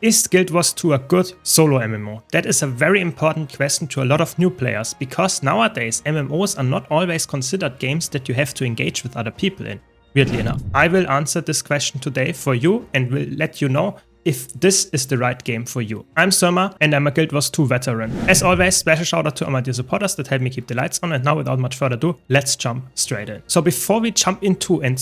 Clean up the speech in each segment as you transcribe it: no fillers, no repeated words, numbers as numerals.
Is Guild Wars 2 a good solo MMO? That is a very important question to a lot of new players, because nowadays MMOs are not always considered games that you have to engage with other people in, weirdly enough. I will answer this question today for you and will let you know if this is the right game for you. I'm Surma and I'm a Guild Wars 2 veteran. As always, special shout out to all my dear supporters that help me keep the lights on, and now without much further ado, let's jump straight in. So before we jump into and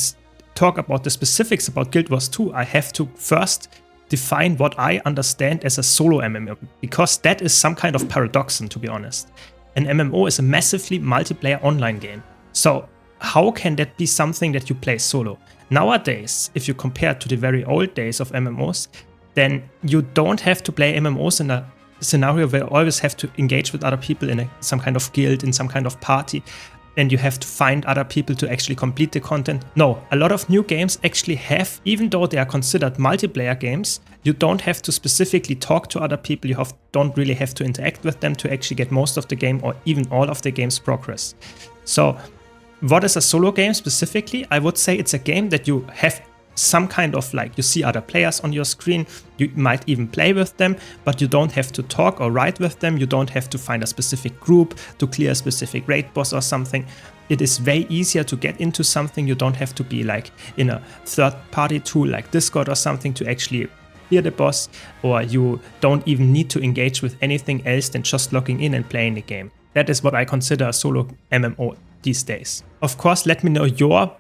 talk about the specifics about Guild Wars 2, I have to first define what I understand as a solo MMO, because that is some kind of paradoxon, to be honest. An MMO is a massively multiplayer online game. So how can that be something that you play solo? Nowadays, if you compare to the very old days of MMOs, then you don't have to play MMOs in a scenario where you always have to engage with other people in some kind of guild, in some kind of party, and you have to find other people to actually complete the content. No, a lot of new games actually have, even though they are considered multiplayer games, you don't have to specifically talk to other people, don't really have to interact with them to actually get most of the game or even all of the game's progress. So what is a solo game specifically? I would say it's a game that you have some kind of, like, you see other players on your screen, you might even play with them, but you don't have to talk or write with them, you don't have to find a specific group to clear a specific raid boss or something. It is way easier to get into something. You don't have to be like in a third-party tool like Discord or something to actually clear the boss, or you don't even need to engage with anything else than just logging in and playing the game. That is what I consider a solo MMO these days. Of course, let me know your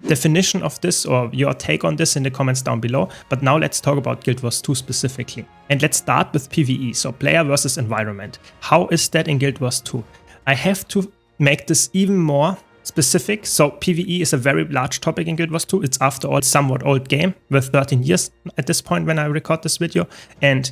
definition of this or your take on this in the comments down below, but now let's talk about Guild Wars 2 specifically. And let's start with PvE, so player versus environment. How is that in Guild Wars 2? I have to make this even more specific. So PvE is a very large topic in Guild Wars 2. It's after all a somewhat old game with 13 years at this point when I record this video, and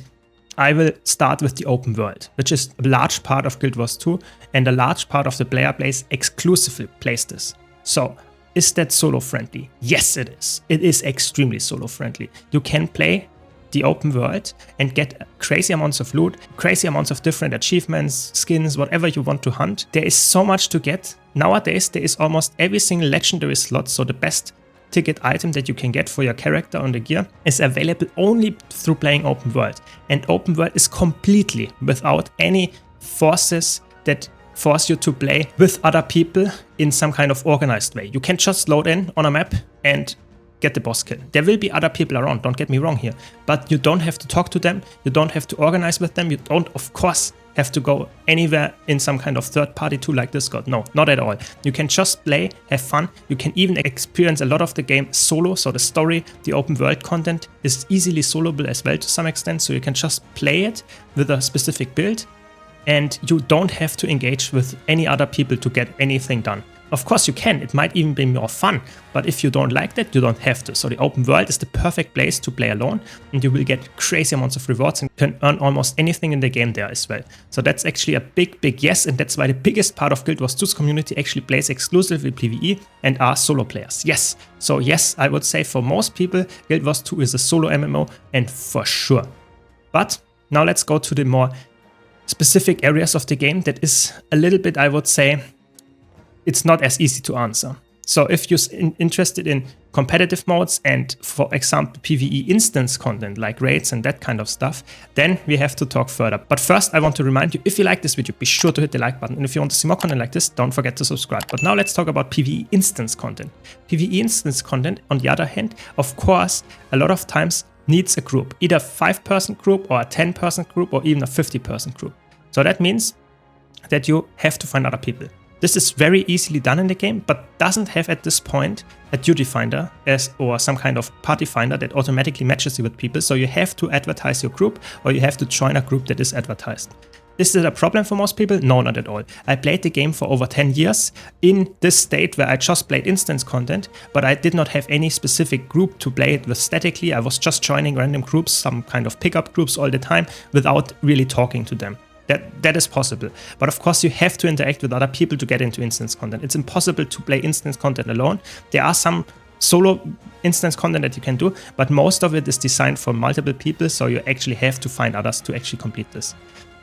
I will start with the open world, which is a large part of Guild Wars 2, and a large part of the player base exclusively plays this. So is that solo friendly? Yes, it is. It is extremely solo friendly. You can play the open world and get crazy amounts of loot, crazy amounts of different achievements, skins, whatever you want to hunt. There is so much to get. Nowadays, there is almost every single legendary slot, so the best ticket item that you can get for your character on the gear is available only through playing open world. And open world is completely without any forces that force you to play with other people in some kind of organized way. You can just load in on a map and get the boss kill. There will be other people around, don't get me wrong here, but you don't have to talk to them, you don't have to organize with them, you don't, of course, have to go anywhere in some kind of third-party tool like Discord. No, not at all. You can just play, have fun. You can even experience a lot of the game solo, so the story, the open world content is easily soloable as well to some extent, so you can just play it with a specific build, and you don't have to engage with any other people to get anything done. Of course you can, it might even be more fun, but if you don't like that, you don't have to. So the open world is the perfect place to play alone, and you will get crazy amounts of rewards and can earn almost anything in the game there as well. So that's actually a big yes, and that's why the biggest part of Guild Wars 2's community actually plays exclusively PvE and are solo players. Yes, so yes, I would say for most people, Guild Wars 2 is a solo MMO, and for sure. But now let's go to the more specific areas of the game that is a little bit, I would say, it's not as easy to answer. So if you're interested in competitive modes and, for example, PvE instance content like raids and that kind of stuff, then we have to talk further. But first, I want to remind you, if you like this video, be sure to hit the like button. And if you want to see more content like this, don't forget to subscribe. But now let's talk about PvE instance content. PvE instance content, on the other hand, of course, a lot of times needs a group, either a 5-person group or a 10-person group or even a 50-person group. So that means that you have to find other people. This is very easily done in the game, but doesn't have at this point a duty finder or some kind of party finder that automatically matches you with people. So you have to advertise your group, or you have to join a group that is advertised. Is it a problem for most people? No, not at all. I played the game for over 10 years in this state where I just played instance content, but I did not have any specific group to play it with statically. I was just joining random groups, some kind of pickup groups all the time without really talking to them. That is possible. But of course you have to interact with other people to get into instance content. It's impossible to play instance content alone. There are some solo instance content that you can do, but most of it is designed for multiple people, so you actually have to find others to actually complete this.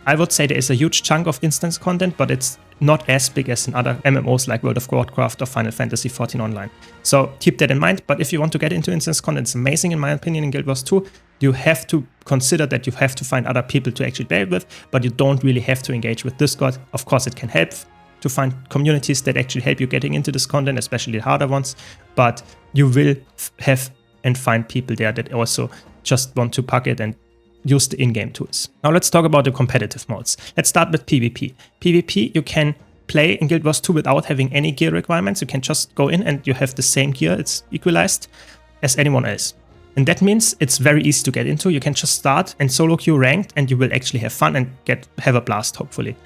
I would say there is a huge chunk of instance content, but it's not as big as in other MMOs like World of Warcraft or Final Fantasy XIV Online. So keep that in mind, but if you want to get into instance content, it's amazing in my opinion in Guild Wars 2. you have to consider that you have to find other people to actually play with, but you don't really have to engage with Discord. Of course, it can help to find communities that actually help you getting into this content, especially the harder ones, but you will have and find people there that also just want to pack it and use the in-game tools. Now let's talk about the competitive modes. Let's start with PvP. PvP, you can play in Guild Wars 2 without having any gear requirements. You can just go in and you have the same gear, it's equalized as anyone else. And that means it's very easy to get into. You can just start and solo queue ranked and you will actually have fun and have a blast, hopefully.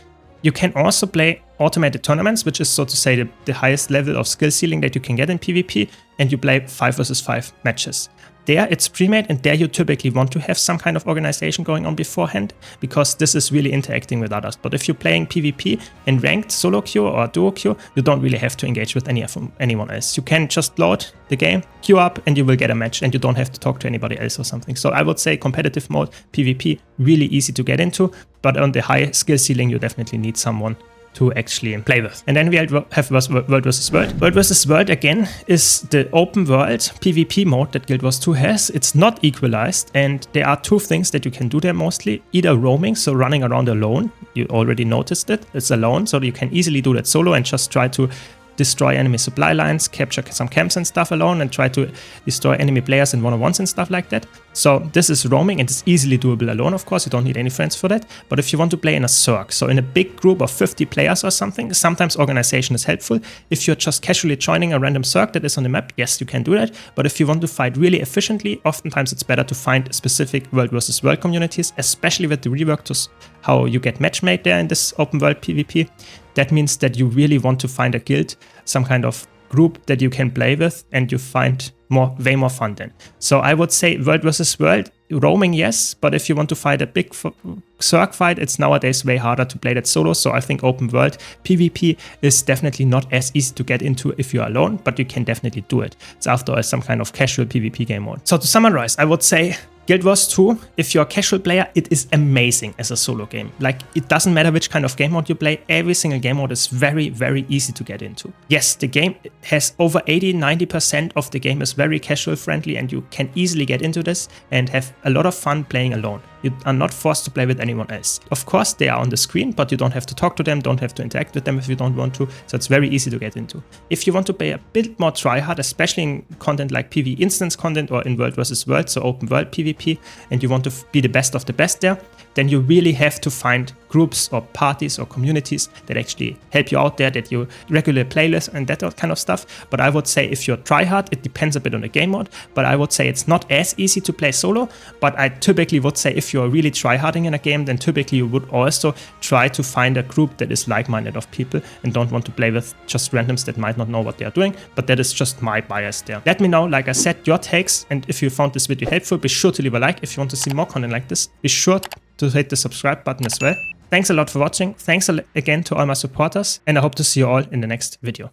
You can also play automated tournaments, which is so to say the highest level of skill ceiling that you can get in PvP, and you play 5 versus 5 matches. There it's pre-made, and there you typically want to have some kind of organization going on beforehand, because this is really interacting with others. But if you're playing PvP in ranked solo queue or duo queue, you don't really have to engage with anyone else. You can just load the game, queue up, and you will get a match, and you don't have to talk to anybody else or something. So I would say competitive mode, PvP, really easy to get into, but on the high skill ceiling, you definitely need someone to actually play with. And then we have World vs. World. World vs. World, again, is the open world PvP mode that Guild Wars 2 has. It's not equalized, and there are 2 things that you can do there mostly. Either roaming, so running around alone. You already noticed it. It's alone, so you can easily do that solo and just try to destroy enemy supply lines, capture some camps and stuff alone, and try to destroy enemy players in one-on-ones and stuff like that. So this is roaming, and it's easily doable alone, of course. You don't need any friends for that. But if you want to play in a circ, so in a big group of 50 players or something, sometimes organization is helpful. If you're just casually joining a random circ that is on the map, yes, you can do that. But if you want to fight really efficiently, oftentimes it's better to find specific World vs. World communities, especially with the rework to how you get match made there in this open world PvP. That means that you really want to find a guild, some kind of group that you can play with, and you find way more fun then. So I would say World vs. World, roaming, yes, but if you want to fight a big circ fight, it's nowadays way harder to play that solo. So I think open world PvP is definitely not as easy to get into if you're alone, but you can definitely do it. It's after all some kind of casual PvP game mode. So to summarize, I would say Guild Wars 2, if you're a casual player, it is amazing as a solo game. Like, it doesn't matter which kind of game mode you play, every single game mode is very, very easy to get into. Yes, the game has over 80–90% of the game is very casual friendly, and you can easily get into this and have a lot of fun playing alone. You are not forced to play with anyone else. Of course, they are on the screen, but you don't have to talk to them, don't have to interact with them if you don't want to, so it's very easy to get into. If you want to play a bit more tryhard, especially in content like PvE instance content or in World vs. World, so open world PvP, and you want to be the best of the best there, then you really have to find groups or parties or communities that actually help you out there, that you regularly play with and that kind of stuff. But I would say if you're tryhard, it depends a bit on the game mode, but I would say it's not as easy to play solo. But I typically would say if you're really tryharding in a game, then typically you would also try to find a group that is like-minded of people and don't want to play with just randoms that might not know what they are doing, but that is just my bias there. Let me know, like I said, your takes, and if you found this video helpful, be sure to leave a like. If you want to see more content like this, be sure to hit the subscribe button as well. Thanks a lot for watching. Thanks again to all my supporters, and I hope to see you all in the next video.